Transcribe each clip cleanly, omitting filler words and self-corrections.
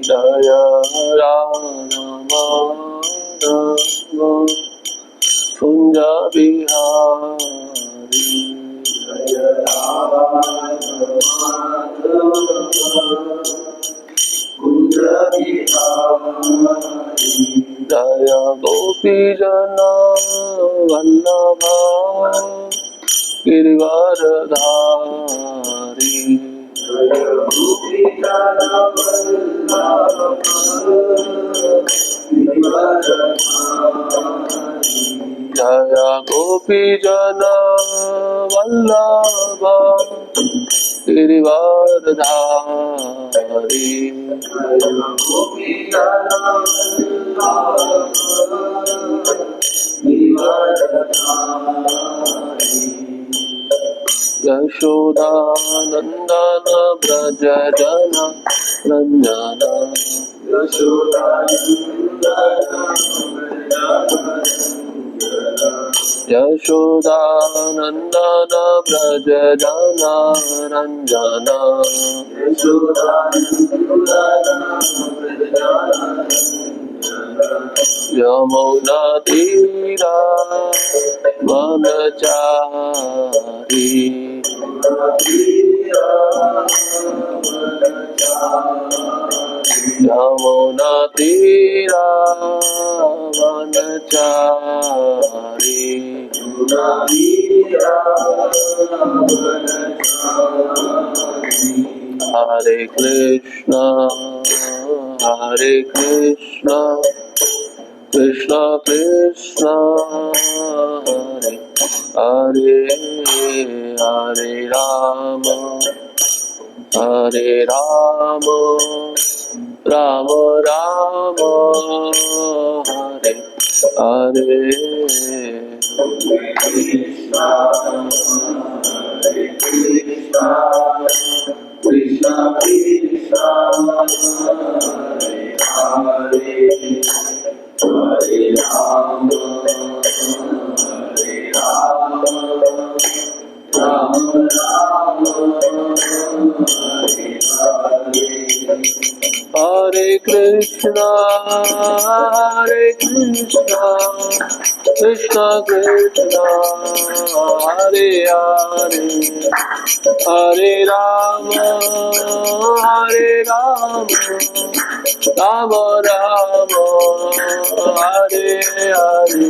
जय राम कुंज बिहारी जय गोपी जना वल्लभा गिरिवरधारी जय गोपी जना वल्लभा गिरिवरधारी यशोदानंदन व्रज जन रंजन यशोदानंदन व्रज जन रंजन यमुना तीरा वनचारी यमुना तीरा वनचारी हरे कृष्णा कृष्ण कृष्ण हरे हरे राम राम राम हरे हरे कृष्ण कृष्ण हरे राम राम राम हरे कृष्णा कृष्ण कृष्ण हरे हरे हरे राम राम राम हरे हरे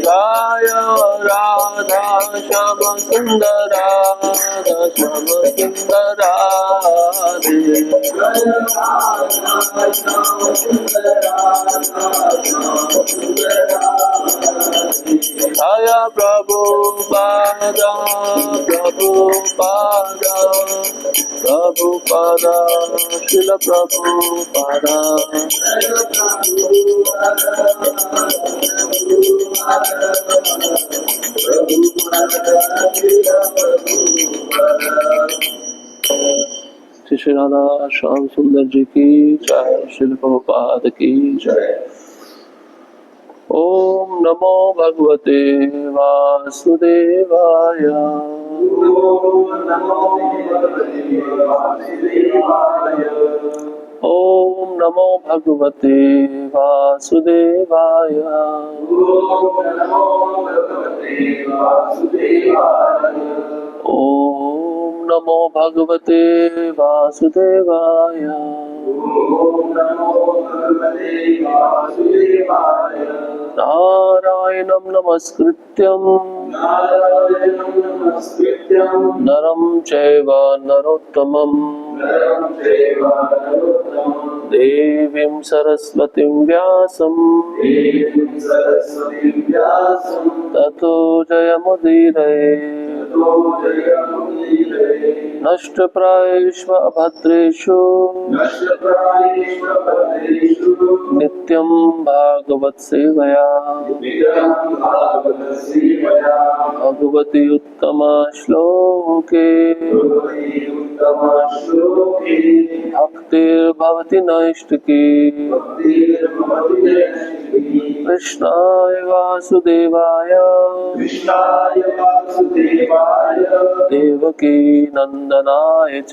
जय राधा श्याम सुंदर जय प्रभुपाद शिल प्रभुपाद श्री राधा श्याम सुंदर जी की जय, श्री प्रभुपाद की जय। ओम नमो भगवते वासुदेवाय। ओम नमो भगवते वासुदेवाय। ओम नमो भगवते वासुदेवाय। नारायणं नमस्कृत्यं नरं चैव नरोत्तमं देवीं सरस्वतीं व्यासं ततो जयमुदीरये। नष्टप्रायेषु अभद्रेषु नित्यं भागवत सेवया भगवति उत्तमा श्लोके भक्तिर्भवति नैष्टिकी कृष्णाय वासुदेवाय देवकी नंदनाय च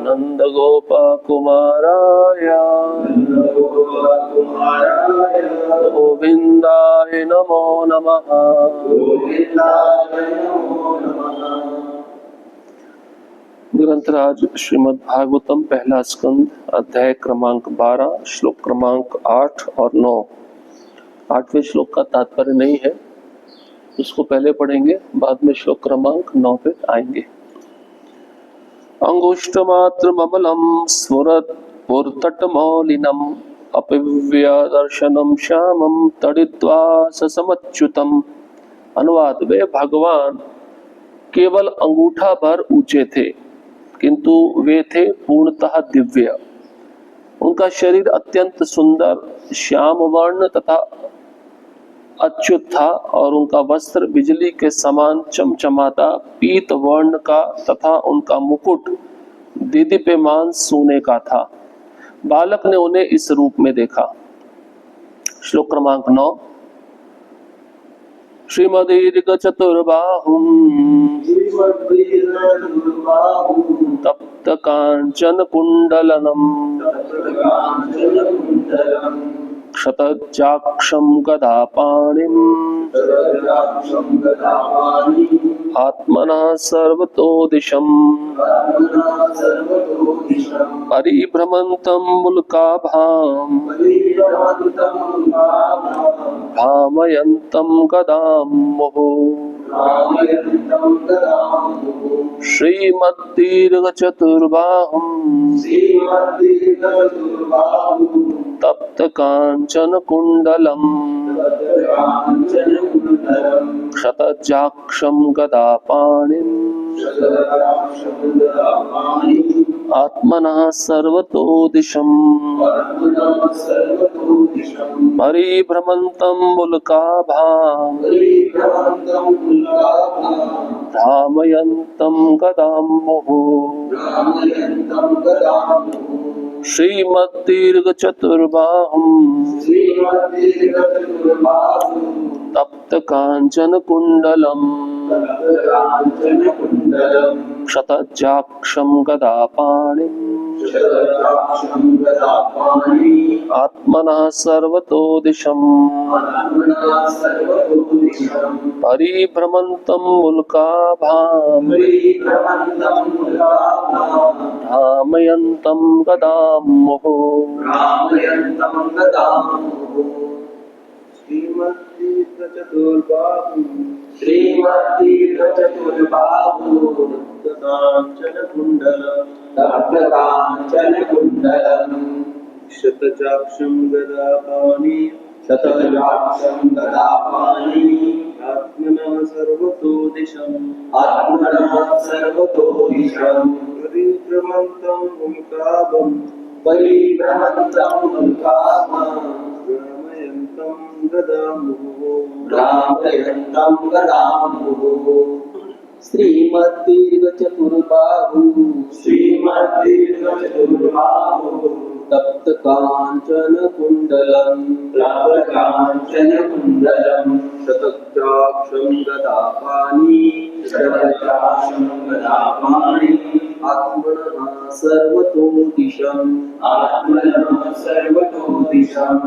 नंदगोपकुमाराय गोविंदाय नमो नमः। ग्रंथराज श्रीमद् भागवतम पहला स्कंद अध्याय क्रमांक 12 श्लोक क्रमांक 8 और 9। 8वें श्लोक का तात्पर्य नहीं है, उसको पहले पढ़ेंगे, बाद में श्लोक क्रमांक 9 पे आएंगे। अंगुष्ठमात्रमबलं स्फुरत्पुरतटमौलिनम् अपिव्यदर्शनं श्यामं तडित्वा ससमच्युतम्। अनुवाद: वे भगवान केवल अंगूठा भर ऊंचे थे, किंतु वे थे पूर्णतः दिव्य। उनका शरीर अत्यंत सुंदर श्याम वर्ण तथा अच्युत था और उनका वस्त्र बिजली के समान चमचमाता पीत वर्ण का तथा उनका मुकुट दीदीप्यमान सोने का था। बालक ने उन्हें इस रूप में देखा। श्लोक क्रमांक 9। श्रीमदीर्घ चतुर्बाहुं तप्त कांचन कुंडलनम् क्षतजाक्षं गदापाणिम् आत्मनः सर्वतो दिशम् परिभ्रमन्तं मुल्काभाम् भ्रामयन्तं गदामुहुः। श्रीमद्दीर्घचतुर्बाहुं तप्त कांचन कुंडलम् क्षतजाक्षं गदापाणिम् आत्मनः सर्वतो दिशम् परिभ्रमन्तं मुल्काभाम् भ्रामयन्तं गदामुहुः। श्रीमद्दीर्घचतुर्बाहुं तप्त कांचन कुंडलम् क्षतजाक्षं गदापाणिम् आत्मनः सर्वतो दिशम् परिभ्रमन्तं मुल्काभाम् भ्रामयन्तं गदामुहुः। शतजाक्षं गदापाणि आत्मनः सर्वतो दिशम् परिभ्रमन्तं मुल्काभाम् भ्रामयन्तं गदामुहुः। श्रीमद्दीर्घचतुर्बाहुः तप्त कांचन कुंडलम् शतजाक्षं गदापाणि आत्मनः सर्वतो दिशम्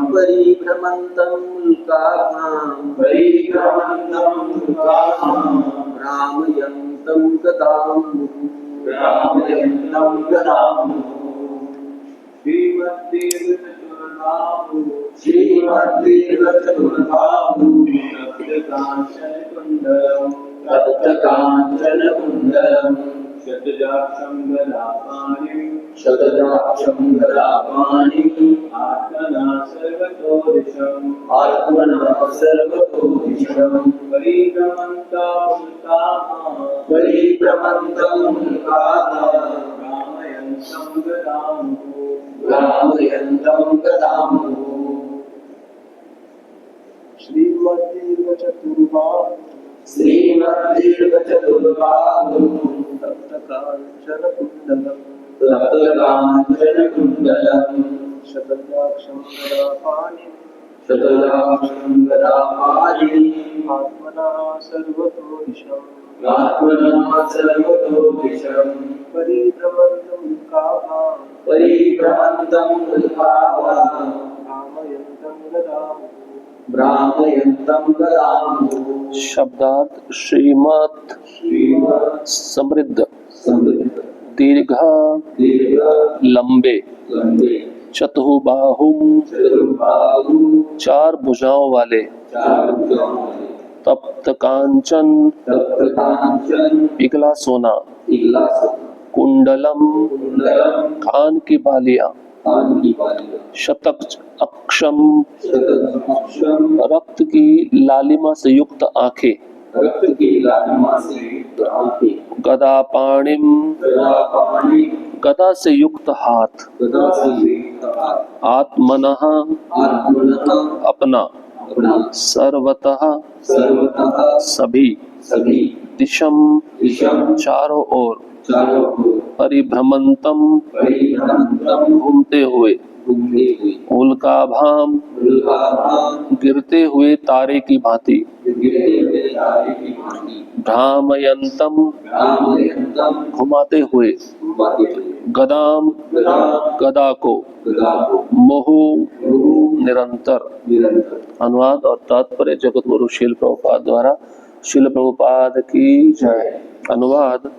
परिभ्रमन्तं मुल्काभाम् भ्रामयन्तं गदामुहुः। श्रीमद्दीर्घचतुर्बाहुः तप्त कांचन कुंडलम् शतजाक्षं गदापाणि आत्मनः सर्वतो दिशम् परिभ्रमन्तं मुल्काभाम् भ्रामयन्तं गदामुहुः। श्रीमद्दीर्घचतुर्बाहुः चतुर्बाहु श्रीमद्दीर्घचतुर्बाहु तप्तकाञ्चनकुण्डलम् तप्तकाञ्चनकुण्डलम् शतद्राक्षं गदापाणिं शतलाक्षं गदापाणिम् आत्मना सर्वतो दिशम् आत्मनः सर्वतो दिशम् परिभ्रमन्तं काभां परिभ्रमन्तं उल्काभां भ्रामयन्तं गदामुः भ्रामयन्तं गदामुः। शब्दार्थ श्रीमत् श्रीमत् समृद्ध समृद्ध दीर्घ दीर्घ लंबे लंबे चतुर्बाहुं चतुर्बाहु चार भुजाओं वाले चार भुजाओं वाले तप्त कांचन तप्तकांचन पिघला सोना पिघला सोना कुंडलम कुंडलम कान की बालियां कान की बालियां शतक अक्षम शतक्षम रक्त की लालिमा से युक्त आंखें रक्त की लालिमा से युक्त आंखें गदा पाणिम गदापाणि गदा से युक्त हाथ गदा से युक्त हाथ आत्मनः आत्मनः अपना अपना सर्वतः सर्वतः सभी सभी दिशम दिशम चारों ओर चारों ओर परिभ्रमंतम परिभ्रमंतम घूमते हुए घूमते हुए उल्काभाम उल्काभां गिरते हुए तारे की भांति गिरते हुए तारे की भांति भ्रामयंतम भ्रामयन्तं घुमाते हुए घुमाते हुए गदाम गदां गदा को गदा को मोहु गुरु निरंतर। निरंतर। अनुवाद और तात्पर्य जगत गुरु शील प्रभुपाद द्वारा। शील प्रभुपाद की जय। अनुवाद।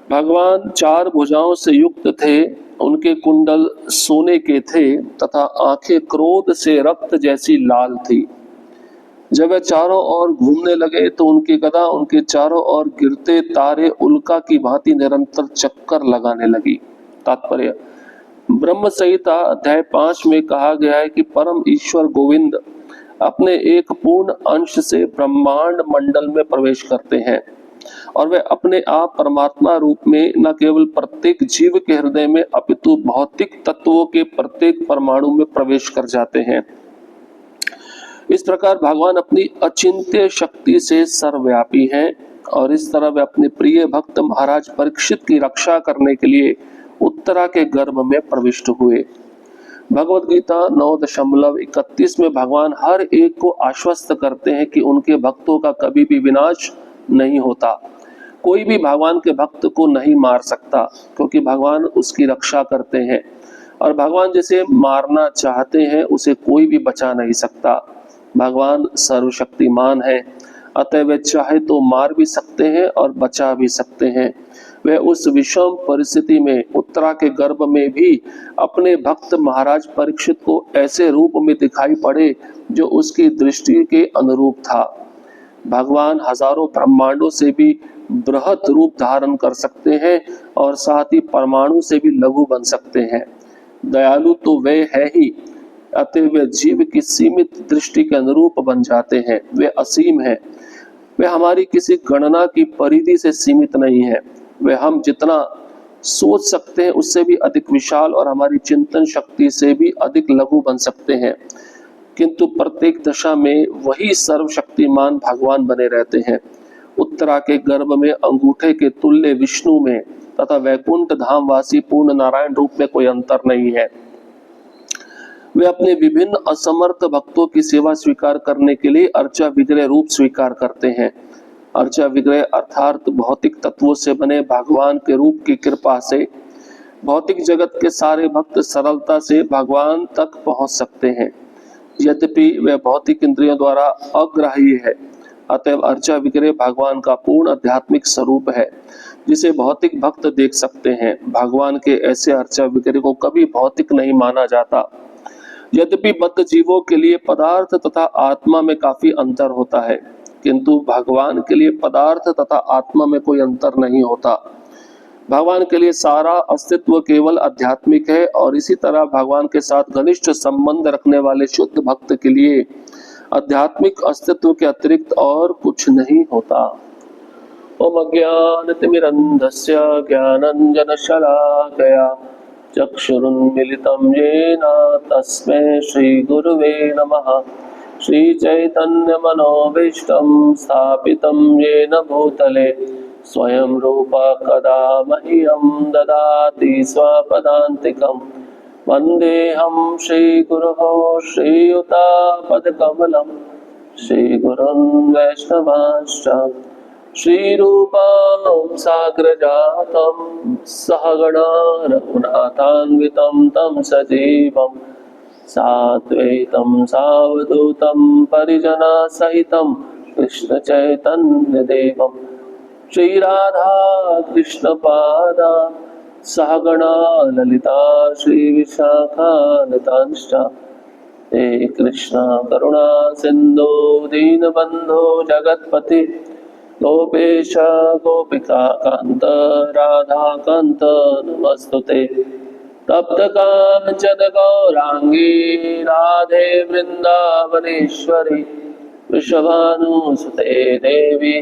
भगवान चार भुजाओं से युक्त थे, उनके कुंडल सोने के थे तथा आंखें क्रोध से रक्त जैसी लाल थी। जब वे चारों ओर घूमने लगे तो उनकी गदा उनके चारों ओर गिरते तारे उल्का की भांति निरंतर चक्कर लगाने लगी। तात्पर्य। ब्रह्म संहिता अध्याय 5 में कहा गया है कि परम ईश्वर गोविंद अपने एक पूर्ण अंश से ब्रह्मांड मंडल में प्रवेश करते हैं और वे अपने आप परमात्मा रूप में न केवल प्रत्येक जीव के हृदय में अपितु भौतिक तत्वों के प्रत्येक परमाणु में प्रवेश कर जाते हैं। इस प्रकार भगवान अपनी अचिंत्य शक्ति से सर्वव्यापी हैं और इस तरह वे अपने प्रिय भक्त महाराज परीक्षित की रक्षा करने के लिए उत्तरा के गर्भ में प्रविष्ट हुए। भगवद गीता 9:31 में भगवान हर एक को आश्वस्त करते हैं कि उनके भक्तों का कभी भी विनाश नहीं होता। कोई भी भगवान के भक्त को नहीं मार सकता क्योंकि भगवान उसकी रक्षा करते हैं और भगवान जिसे मारना चाहते हैं उसे कोई भी बचा नहीं सकता। भगवान सर्वशक्तिमान है, अतः वे चाहे तो मार भी सकते हैं और बचा भी सकते हैं। वे उस विषम परिस्थिति में उत्तरा के गर्भ में भी अपने भक्त महाराज परीक्षित को ऐसे रूप में दिखाई पड़े जो उसकी दृष्टि के अनुरूप था। भगवान हजारों ब्रह्मांडों से भी बृहत रूप धारण कर सकते हैं और साथ ही परमाणु से भी लघु बन सकते हैं। दयालु तो वे है ही, अतः वे जीव की सीमित दृष्टि के अनुरूप बन जाते हैं। वे असीम हैं, वे हमारी किसी गणना की परिधि से सीमित नहीं है। वे हम जितना सोच सकते हैं उससे भी अधिक विशाल और हमारी चिंतन शक्ति से भी अधिक लघु बन सकते हैं, किंतु प्रत्येक दशा में वही सर्वशक्तिमान भगवान बने रहते हैं। उत्तरा के गर्भ में अंगूठे के तुल्य विष्णु में तथा वैकुंठ धाम वासी पूर्ण नारायण रूप में कोई अंतर नहीं है। वे अपने विभिन्न असमर्थ भक्तों की सेवा स्वीकार करने के लिए अर्चा विग्रह रूप स्वीकार करते हैं। अर्चा विग्रह अर्थात भौतिक तत्वों से बने भगवान के रूप की कृपा से भौतिक जगत के सारे भक्त सरलता से भगवान तक पहुंच सकते हैं। यद्यपि वह भौतिक इंद्रियों द्वारा अग्राह्य है, अतएव अर्चा विग्रह भगवान का पूर्ण आध्यात्मिक स्वरूप है जिसे भौतिक भक्त देख सकते हैं। भगवान के ऐसे अर्चा विग्रह को कभी भौतिक नहीं माना जाता। यद्यपि बद्ध जीवों के लिए पदार्थ तथा आत्मा में काफी अंतर होता है, किंतु भगवान के लिए पदार्थ तथा आत्मा में कोई अंतर नहीं होता। भगवान के लिए सारा अस्तित्व केवल आध्यात्मिक है और इसी तरह भगवान के साथ घनिष्ठ संबंध रखने वाले शुद्ध भक्त के लिए आध्यात्मिक अस्तित्व के अतिरिक्त और कुछ नहीं होता। ओम अज्ञानतिमिरन्धस्य ज्ञानाञ्जनशलाकया चक्षुरुन्मिलितं येन तस्मै श्रीगुरुवे नमः। श्रीचैतन्यमनोभीष्टं स्थापितं येन भूतले स्वयं रूप कदा मह्यं ददाति स्वपदान्तिकम् वन्देऽहं श्रीगुरोः श्रीयुतापदकमलं श्रीगुरुन् वैष्णवांश्च श्रीरूपं साग्रजातं सहगणा रघुनाथान्वितं तं सजीवं साद्वैतं सावधूतं परिजनसहितं कृष्णचैतन्यदेवं श्रीराधा कृष्णपादा सहगणा ललिता श्रीविशाखान्वितांश्च हे कृष्णा करुणा सिन्धो दीनबन्धो जगत्पते गोपेश गोपिका कान्त राधाकान्त नमस्तुते तप्त कांचन गौरांगी राधे वृंदावनेश्वरी वृषभानुसुते देवी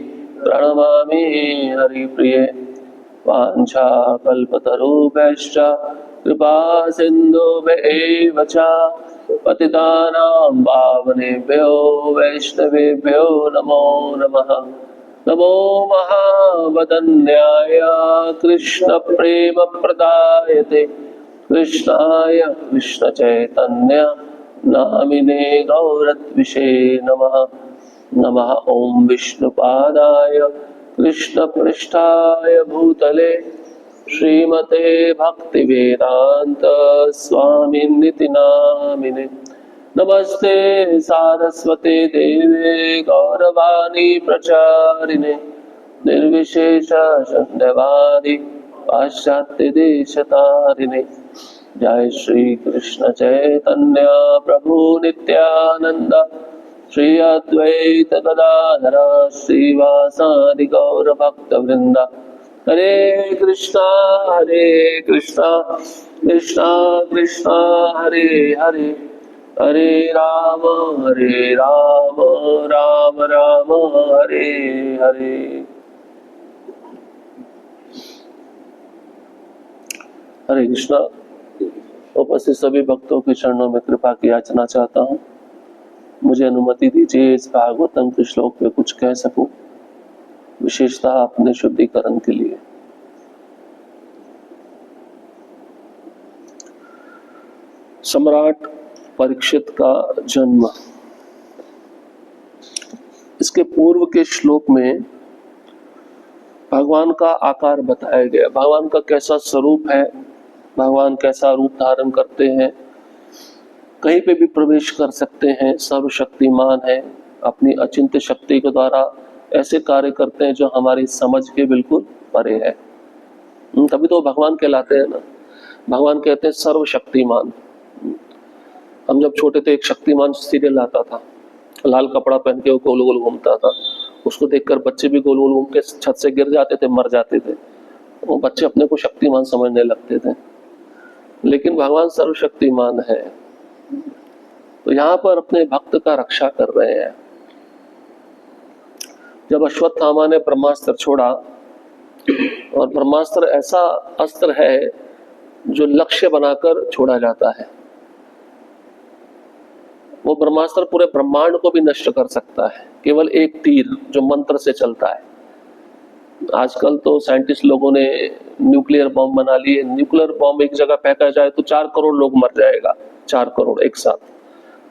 प्रणमामि हरिप्रिये वाञ्छाकल्पतरुभ्यश्च कृपा सिन्धुभ्येव च पतितानां पावनेभ्यो वैष्णवेभ्यो नमो नमः नमो महावदन्याय कृष्णप्रेमप्रदायते कृष्णाय कृष्णचैतन्य नामिने गौरद्विषे नमः नमः ॐ विष्णुपादाय कृष्णपृष्ठाय भूतले श्रीमते भक्तिवेदान्त स्वामिनिति नामिने नमस्ते सारस्वते देवे गौरवाणी प्रचारिणे निर्विशेष शून्यवादी पाश्चात्य देशतारिणे जय श्री कृष्ण चैतन्य प्रभु नित्यानंद श्री अद्वैत गदाधर श्रीवासादि गौर भक्त वृंद हरे कृष्णा कृष्णा कृष्णा हरे हरे हरे राम राम राम हरे हरे। हरे कृष्णा। उपस्थित सभी भक्तों के चरणों में कृपा की याचना चाहता हूँ। मुझे अनुमति दीजिए इस भागवतम के श्लोक पे कुछ कह सकूं, विशेषतः अपने शुद्धिकरण के लिए। सम्राट परीक्षित का जन्म। इसके पूर्व के श्लोक में भगवान का आकार बताया गया, भगवान का कैसा स्वरूप है, भगवान कैसा रूप धारण करते हैं, कहीं पे भी प्रवेश कर सकते हैं, सर्वशक्तिमान है, अपनी अचिंत्य शक्ति के द्वारा ऐसे कार्य करते हैं जो हमारी समझ के बिल्कुल परे है। तभी तो भगवान कहलाते हैं ना। भगवान कहते हैं सर्वशक्तिमान। हम जब छोटे थे एक शक्तिमान सीरियल आता था, लाल कपड़ा पहन के वो गोल गोल घूमता था, उसको देखकर बच्चे भी गोल गोल घूम के छत से गिर जाते थे, मर जाते थे। वो बच्चे अपने को शक्तिमान समझने लगते थे, लेकिन भगवान सर्वशक्तिमान है। तो यहाँ पर अपने भक्त का रक्षा कर रहे हैं। जब अश्वत्थामा ने ब्रह्मास्त्र छोड़ा, और ब्रह्मास्त्र ऐसा अस्त्र है जो लक्ष्य बनाकर छोड़ा जाता है, वो ब्रह्मास्त्र पूरे ब्रह्मांड को भी नष्ट कर सकता है, केवल एक तीर जो मंत्र से चलता है। आजकल तो साइंटिस्ट लोगों ने न्यूक्लियर बॉम्ब बना लिए। न्यूक्लियर बॉम्ब एक जगह फेंका जाए तो 4 करोड़ लोग मर जाएगा, 4 करोड़ एक साथ।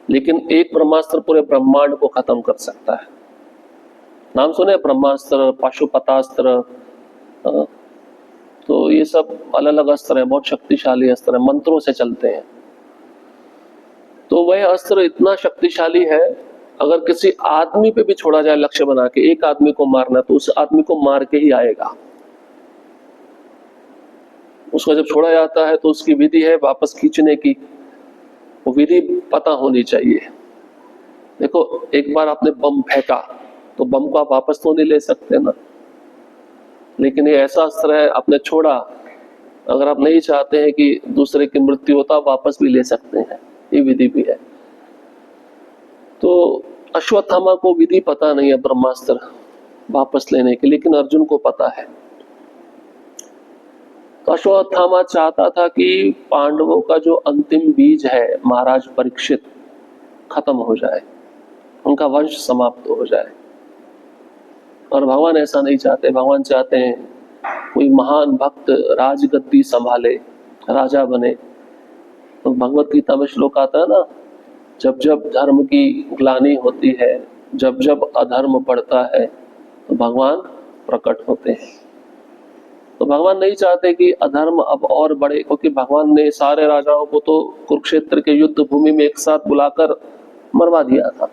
लेकिन एक ब्रह्मास्त्र पूरे ब्रह्मांड को खत्म कर सकता है। नाम सुने ब्रह्मास्त्र, पाशुपतास्त्र, तो ये सब अलग अलग अस्त्र है, बहुत शक्तिशाली अस्त्र है, मंत्रों से चलते हैं। तो वह अस्त्र इतना शक्तिशाली है, अगर किसी आदमी पे भी छोड़ा जाए लक्ष्य बना के, एक आदमी को मारना, तो उस आदमी को मार के ही आएगा। उसको जब छोड़ा जाता है तो उसकी विधि है वापस खींचने की, वो विधि पता होनी चाहिए। देखो, एक बार आपने बम फेंका तो बम को आप वापस तो नहीं ले सकते ना, लेकिन ये ऐसा अस्त्र है, आपने छोड़ा, अगर आप नहीं चाहते हैं कि दूसरे की मृत्यु होता, आप वापस भी ले सकते हैं, ये विधि भी है। तो अश्वत्थामा को विधि पता नहीं है ब्रह्मास्त्र वापस लेने की, लेकिन अर्जुन को पता है। तो अश्वत्थामा चाहता था कि पांडवों का जो अंतिम बीज है महाराज परीक्षित खत्म हो जाए, उनका वंश समाप्त हो जाए। और भगवान ऐसा नहीं चाहते। भगवान चाहते हैं कोई महान भक्त राजगद्दी संभाले, राजा बने। तो भगवत गीता में श्लोक आता है ना, जब जब धर्म की ग्लानि होती है, जब जब अधर्म बढ़ता है, तो भगवान प्रकट होते हैं। तो भगवान नहीं चाहते कि अधर्म अब और बढ़े, क्योंकि भगवान ने सारे राजाओं को तो कुरुक्षेत्र के युद्ध भूमि में एक साथ बुलाकर मरवा दिया था।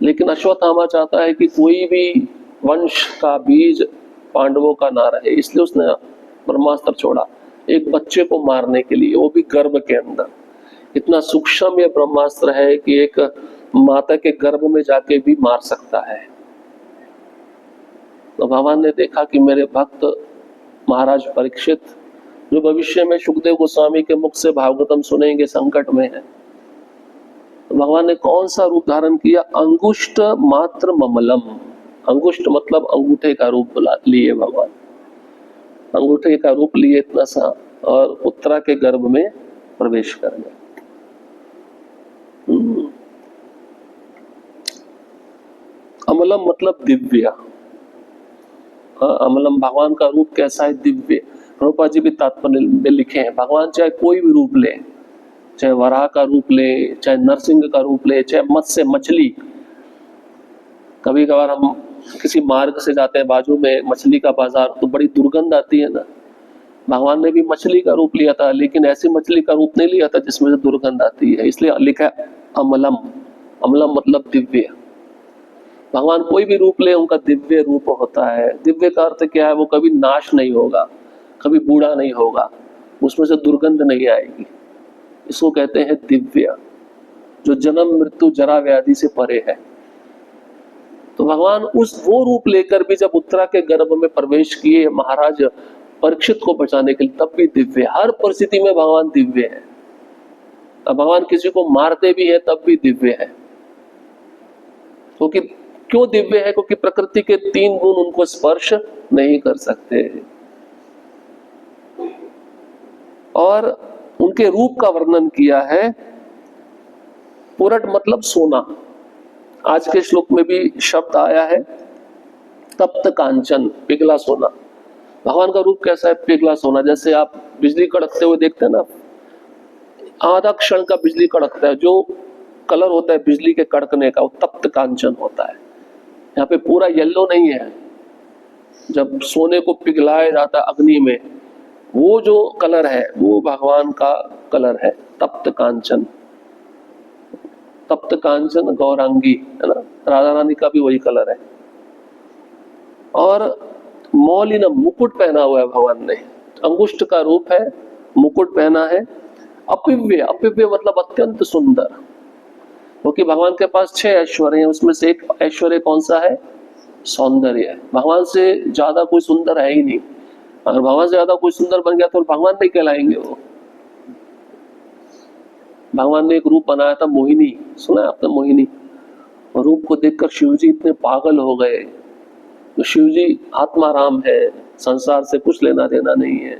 लेकिन अश्वत्थामा चाहता है कि कोई भी वंश का बीज पांडवों का ना रहे, इसलिए उसने ब्रह्मास्त्र छोड़ा एक बच्चे को मारने के लिए, वो भी गर्भ के अंदर। इतना सूक्ष्म ये ब्रह्मास्त्र है कि एक माता के गर्भ में जाके भी मार सकता है। तो भगवान ने देखा कि मेरे भक्त महाराज परीक्षित, जो भविष्य में सुखदेव गोस्वामी के मुख से भागवतम सुनेंगे, संकट में है, तो भगवान ने कौन सा रूप धारण किया? अंगुष्ठ मात्र ममलम। अंगुष्ठ मतलब अंगूठे का रूप लिए भगवान, अंगूठे का रूप लिए इतना सा, और उत्तरा के गर्भ में प्रवेश कर गए। अमलम मतलब दिव्य। हाँ, अमलम भगवान का रूप कैसा है? दिव्य। प्रभुपाद जी भी तात्पर्य में लिखे हैं, भगवान चाहे कोई भी रूप ले, चाहे वराह का रूप ले, चाहे नरसिंह का रूप ले, चाहे मत्स्य मछली। कभी कभार हम किसी मार्ग से जाते हैं, बाजू में मछली का बाजार, तो बड़ी दुर्गंध आती है ना। भगवान ने भी मछली का रूप लिया था, लेकिन ऐसी मछली का रूप नहीं लिया था जिसमें से दुर्गंध आती है, इसलिए लिखा है अमलम। अमलम मतलब दिव्य। भगवान कोई भी रूप ले, उनका दिव्य रूप होता है। दिव्य का अर्थ क्या है? वो कभी नाश नहीं होगा, कभी बूढ़ा नहीं होगा, उसमें से दुर्गंध नहीं आएगी। इसको कहते हैं दिव्य, जो जन्म मृत्यु जरा व्याधि से परे है। तो भगवान वो रूप लेकर भी जब उत्तरा के गर्भ में प्रवेश किए महाराज परीक्षित को बचाने के लिए, तब भी दिव्य। हर परिस्थिति में भगवान दिव्य है। अब भगवान किसी को मारते भी है तब भी दिव्य है। क्योंकि क्यों दिव्य है? क्योंकि प्रकृति के 3 गुण उनको स्पर्श नहीं कर सकते। और उनके रूप का वर्णन किया है। पुरट मतलब सोना। आज के श्लोक में भी शब्द आया है तप्त कांचन, पिघला सोना। भगवान का रूप कैसा है? पिघला सोना। जैसे आप बिजली कड़कते हुए देखते हैं ना, आधा क्षण का बिजली कड़कता है, जो कलर होता है बिजली के कड़कने का, वो तप्त कांचन होता है। यहाँ पे पूरा येलो नहीं है। जब सोने को पिघलाया जाता है अग्नि में, वो जो कलर है वो भगवान का कलर है, तप्त कांचन। तप्त कांचन गौरांगी है ना, राधा रानी का भी वही कलर है। और मौलिनम, मुकुट पहना हुआ है भगवान ने, अंगुष्ठ का रूप है, मुकुट पहना है। अपिव्य, अपिव्य मतलब अत्यंत सुंदर, क्योंकि भगवान के पास 6 ऐश्वर्य हैं, उसमें से एक ऐश्वर्य कौन सा है? सौंदर्य। भगवान से ज्यादा कोई सुंदर है ही नहीं। अगर भगवान से ज्यादा कोई सुंदर बन गया तो भगवान नहीं कहलाएंगे वो। भगवान ने एक रूप बनाया था मोहिनी, सुना है आपने मोहिनी? और रूप को देखकर शिवजी इतने पागल हो गए। तो शिवजी आत्माराम है, संसार से कुछ लेना देना नहीं है,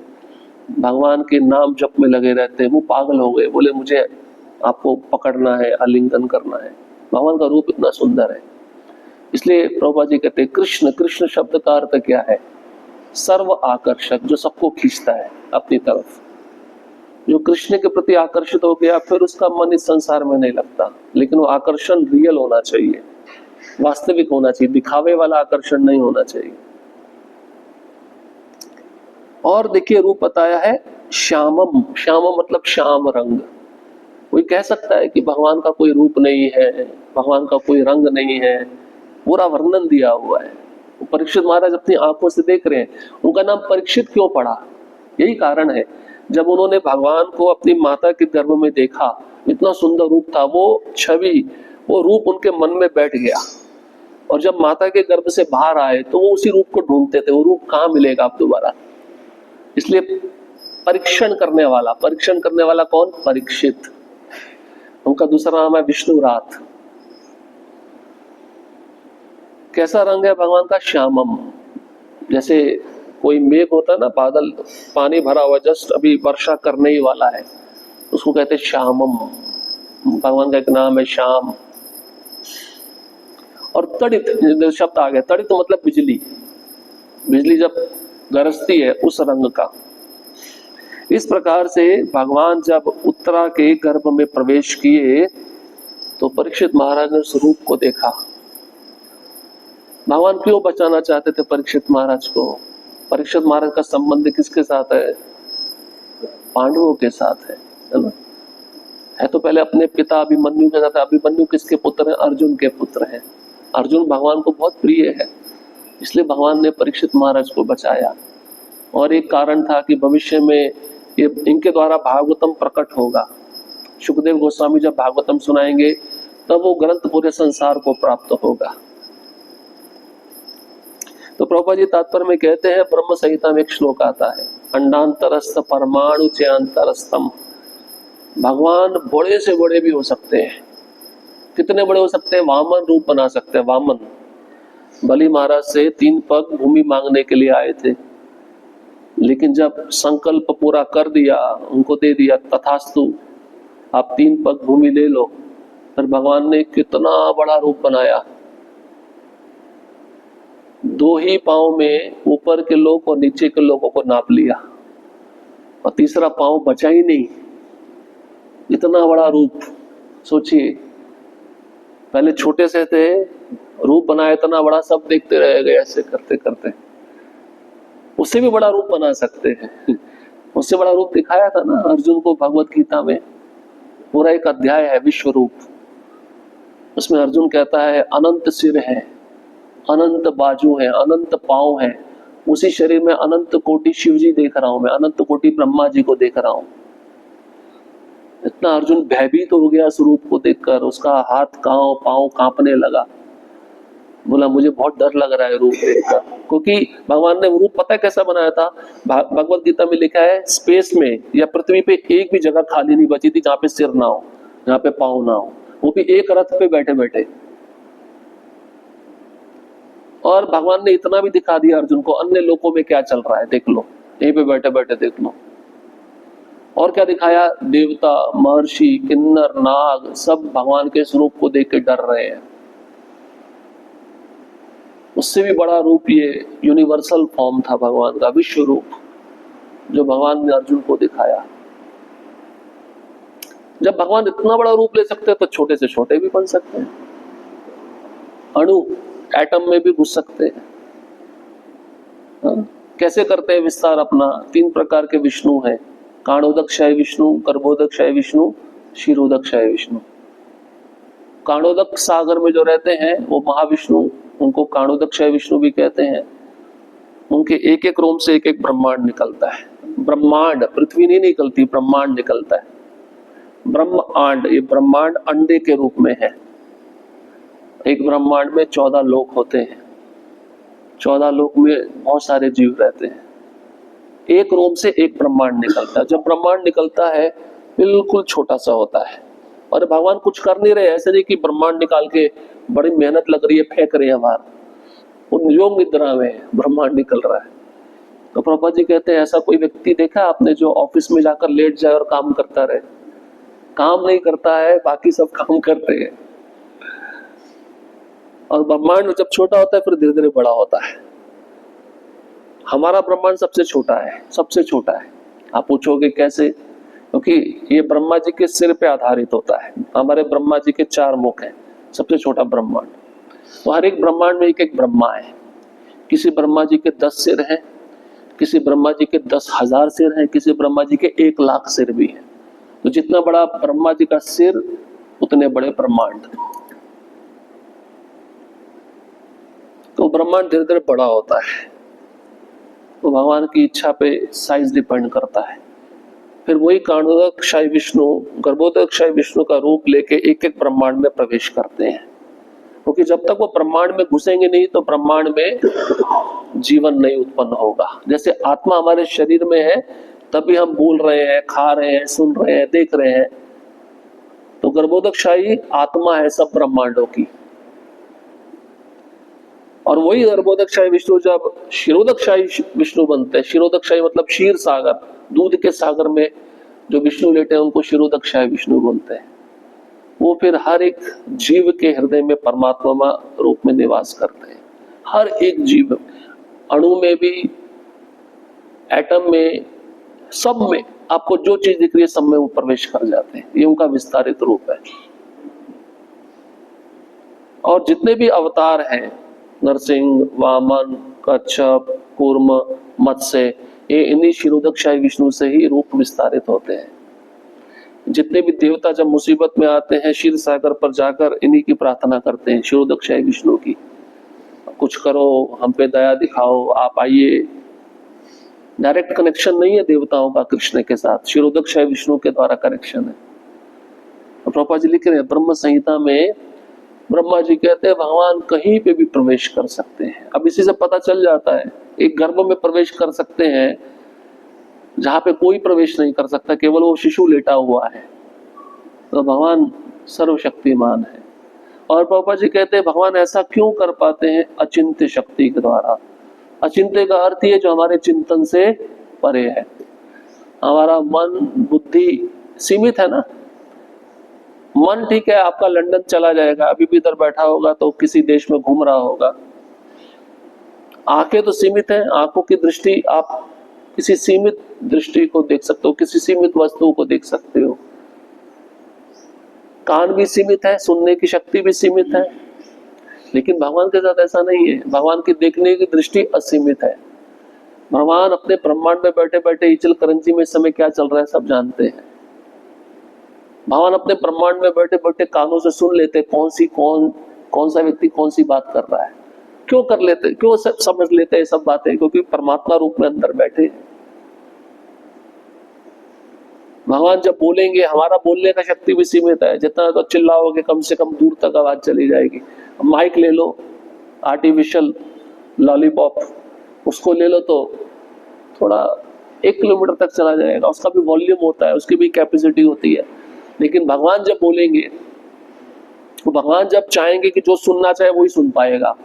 भगवान के नाम जप में लगे रहते हैं। वो पागल हो गए, बोले मुझे आपको पकड़ना है, आलिंगन करना है। भगवान का रूप इतना सुंदर है। इसलिए प्रभुपाद जी कहते हैं कृष्ण, कृष्ण शब्द का अर्थ क्या है? सर्व आकर्षक, जो सबको खींचता है अपनी तरफ। जो कृष्ण के प्रति आकर्षित हो गया, फिर उसका मन इस संसार में नहीं लगता। लेकिन वो आकर्षण रियल होना चाहिए, वास्तविक होना चाहिए, दिखावे वाला आकर्षण नहीं होना चाहिए। और देखिए रूप बताया है श्यामम। श्यामम मतलब श्याम रंग। कोई कह सकता है कि भगवान का कोई रूप नहीं है, भगवान का कोई रंग नहीं है, पूरा वर्णन दिया हुआ है। परीक्षित महाराज अपनी आंखों से देख रहे हैं। उनका नाम परीक्षित क्यों पड़ा? यही कारण है, जब उन्होंने भगवान को अपनी माता के गर्भ में देखा, इतना सुंदर रूप था, वो छवि, वो रूप उनके मन में बैठ गया। और जब माता के गर्भ से बाहर आए तो वो उसी रूप को ढूंढते थे, वो रूप कहाँ मिलेगा अब दोबारा। इसलिए परीक्षण करने वाला, परीक्षण करने वाला कौन? परीक्षित। उनका दूसरा नाम है विष्णुराथ। कैसा रंग है भगवान का? श्यामम। जैसे कोई मेघ होता है ना, बादल, पानी भरा हुआ, जस्ट अभी वर्षा करने ही वाला है, उसको कहते हैं श्यामम। भगवान का एक नाम है श्याम। और तड़ित जो शब्द आ गया, तड़ित मतलब बिजली, बिजली जब गरजती है उस रंग का। इस प्रकार से भगवान जब उत्तरा के गर्भ में प्रवेश किए तो परीक्षित महाराज ने स्वरूप को देखा। भगवान क्यों बचाना चाहते थे परीक्षित महाराज को? परीक्षित महाराज का संबंध किसके साथ है? पांडवों के साथ है ना? है तो पहले अपने पिता अभिमन्यु के साथ। अभिमन्यु किसके पुत्र हैं? अर्जुन के पुत्र हैं। अर्जुन भगवान को बहुत प्रिय है, इसलिए भगवान ने परीक्षित महाराज को बचाया। और एक कारण था कि भविष्य में ये इनके द्वारा भागवतम प्रकट होगा। सुखदेव गोस्वामी जब भागवतम सुनाएंगे तब वो ग्रंथ पूरे संसार को प्राप्त होगा। तो प्रभुपाद जी तात्पर्य में कहते हैं, ब्रह्म संहिता में एक श्लोक आता है, अंडांतरस्थ परमाणु चयांतरस्तम। भगवान बड़े से बड़े भी हो सकते हैं। कितने बड़े हो सकते हैं? वामन रूप बना सकते हैं। वामन बलि महाराज से 3 पग भूमि मांगने के लिए आए थे, लेकिन जब संकल्प पूरा कर दिया, उनको दे दिया, तथास्तु आप 3 पग भूमि ले लो, फिर भगवान ने कितना बड़ा रूप बनाया। 2 ही पांव में ऊपर के लोग और नीचे के लोगों को नाप लिया, और तीसरा पांव बचा ही नहीं। इतना बड़ा रूप सोचिए, पहले छोटे से थे, रूप बनाया इतना बड़ा, सब देखते रह गए ऐसे करते करते। उससे भी बड़ा रूप बना सकते हैं। उससे बड़ा रूप दिखाया था ना अर्जुन को भगवत गीता में, पूरा एक अध्याय है विश्व रूप। उसमें अर्जुन कहता है अनंत सिर है, अनंत बाजू है, अनंत पांव है, उसी शरीर में अनंत कोटि शिव जी देख रहा हूं मैं, अनंत कोटि ब्रह्मा जी को देख रहा हूं। इतना अर्जुन भयभीत हो गया इस रूप को देखकर, उसका हाथ पांव कांपने लगा। बोला मुझे बहुत डर लग रहा है रूप देखकर, क्योंकि भगवान ने रूप पता है कैसा बनाया था? भगवत गीता में लिखा है, स्पेस में या पृथ्वी पे एक भी जगह खाली नहीं बची थी जहां पे सिर ना हो, जहां पे पांव ना हो, वो भी एक रथ पे बैठे बैठे। और भगवान ने इतना भी दिखा दिया अर्जुन को, अन्य लोकों में क्या चल रहा है देख लो, यहीं पे बैठे बैठे देख लो। और क्या दिखाया? देवता, महर्षि, किन्नर, नाग सब भगवान के स्वरूप को देख के डर रहे हैं। उससे भी बड़ा रूप ये यूनिवर्सल फॉर्म था भगवान का, विश्व रूप, जो भगवान ने अर्जुन को दिखाया। जब भगवान इतना बड़ा रूप ले सकते हैं तो छोटे से छोटे भी बन सकते हैं। अणु, एटम में भी घुस सकते हैं। कैसे करते हैं विस्तार अपना? 3 प्रकार के विष्णु हैं, काणोदकशय विष्णु, गर्भोदकशय विष्णु, क्षीरोदकशय विष्णु। काणोदक सागर में जो रहते हैं वो महाविष्णु, उनको काणोदकशय विष्णु भी कहते हैं। उनके एक एक रोम से एक एक ब्रह्मांड निकलता है। ब्रह्मांड, पृथ्वी नहीं निकलती, ब्रह्मांड निकलता है। ब्रह्मांड, ये ब्रह्मांड अंडे के रूप में है। एक ब्रह्मांड में 14 लोक होते हैं, 14 लोक में बहुत सारे जीव रहते हैं। एक रोम से एक ब्रह्मांड निकलता है। जब ब्रह्मांड निकलता है बिल्कुल छोटा सा होता है, और भगवान कुछ कर नहीं रहे। ऐसे नहीं कि ब्रह्मांड निकाल के बड़ी मेहनत लग रही है, फेंक रहे हैं बाहर, उन योग निद्रा में ब्रह्मांड निकल रहा है। तो प्रभुपाद जी कहते हैं, ऐसा कोई व्यक्ति देखा आपने जो ऑफिस में जाकर लेट जाए और काम करता रहे? काम नहीं करता है, बाकी सब काम करते हैं। और ब्रह्मांड जब छोटा होता है फिर धीरे धीरे बड़ा होता है। हमारा ब्रह्मांड सबसे छोटा है, सबसे छोटा है। आप पूछोगे कैसे? क्योंकि ये ब्रह्मा जी के सिर पे आधारित होता है। हमारे ब्रह्मा जी के 4 मुख हैं, सबसे छोटा ब्रह्मांड। तो हर एक ब्रह्मांड में एक एक ब्रह्मा है। किसी ब्रह्मा जी के 10 सिर हैं, किसी ब्रह्मा जी के 10,000 सिर हैं, किसी ब्रह्मा जी के 1,00,000 सिर भी हैं। तो जितना बड़ा ब्रह्मा जी का सिर उतने बड़े ब्रह्मांड। तो ब्रह्मांड धीरे धीरे बड़ा होता है। तो भगवान की इच्छा पे साइज डिपेंड करता है। फिर वही काणोदकशय विष्णु, गर्भोदकशय विष्णु का रूप लेके एक एक ब्रह्मांड में प्रवेश करते हैं। क्योंकि जब तक वो ब्रह्मांड में घुसेंगे नहीं तो ब्रह्मांड में जीवन नहीं उत्पन्न होगा। जैसे आत्मा हमारे शरीर में है तभी हम बोल रहे हैं, खा रहे हैं, सुन रहे हैं, देख रहे हैं। तो गर्भोदकशाही आत्मा है सब ब्रह्मांडों की। और वही गर्भोदकशाही विष्णु जब क्षीरोदकशाही विष्णु बनते हैं, क्षीरोदकशाही मतलब क्षीर सागर, दूध के सागर में जो विष्णु लेटे हैं उनको क्षीरोदकशाही विष्णु बोलते हैं। वो फिर हर एक जीव के हृदय में परमात्मा रूप में निवास करते हैं। हर एक जीव, अणु में भी, एटम में, सब में आपको जो चीज दिख रही है सब में वो प्रवेश कर जाते हैं। ये उनका विस्तारित रूप है। और जितने भी अवतार हैं, नरसिंह, वामन, कच्छप, कूर्म, मत्स्य, ये इन्हीं क्षीरोदकशाही विष्णु से ही रूप विस्तारित होते हैं। जितने भी देवता जब मुसीबत में आते हैं क्षीर सागर पर जाकर इन्हीं की प्रार्थना करते हैं, क्षीरोदकशाही विष्णु की, कुछ करो, हम पे दया दिखाओ, आप आइए। डायरेक्ट कनेक्शन नहीं है देवताओं का कृष्ण के साथ, क्षीरोदकशाही विष्णु के द्वारा कनेक्शन है। तो प्रभुपाद जी लिख रहे हैं ब्रह्म संहिता में, ब्रह्मा जी कहते हैं भगवान कहीं पे भी प्रवेश कर सकते हैं। अब इसी से पता चल जाता है, एक गर्भ में प्रवेश कर सकते हैं जहां पे कोई प्रवेश नहीं कर सकता, केवल वो शिशु लेटा हुआ है। तो भगवान सर्वशक्तिमान है। और प्रभुपाद जी कहते हैं भगवान ऐसा क्यों कर पाते हैं? अचिंत्य शक्ति के द्वारा। अचिंत्य का अर्थ ये जो हमारे चिंतन से परे है। हमारा मन बुद्धि सीमित है ना। मन ठीक है, आपका लंदन चला जाएगा, अभी भी इधर बैठा होगा तो किसी देश में घूम रहा होगा। आंखें तो सीमित है, आंखों की दृष्टि आप किसी सीमित दृष्टि को देख सकते हो, किसी सीमित वस्तु को देख सकते हो। कान भी सीमित है, सुनने की शक्ति भी सीमित है। लेकिन भगवान के साथ ऐसा नहीं है। भगवान की देखने की दृष्टि असीमित है। भगवान अपने ब्रह्मांड में बैठे बैठे इचल करंजी में इस समय क्या चल रहा है सब जानते हैं। भगवान अपने ब्रह्मांड में बैठे बैठे कानों से सुन लेते कौन सा व्यक्ति कौन सी बात कर रहा है। क्यों कर लेते, क्यों समझ लेते हैं सब बातें? क्योंकि परमात्मा रूप में अंदर बैठे हैं। भगवान जब बोलेंगे, हमारा बोलने का शक्ति भी सीमित है। जितना तो चिल्लाओगे कम से कम दूर तक आवाज चली जाएगी। माइक ले लो, आर्टिफिशियल लॉलीपॉप, उसको ले लो तो थोड़ा 1 किलोमीटर तक चला जाएगा। उसका भी वॉल्यूम होता है, उसकी भी कैपेसिटी होती है। लेकिन भगवान जब बोलेंगे, तो भगवान जब चाहेंगे कि जो सुनना चाहे वही सुन पाएगा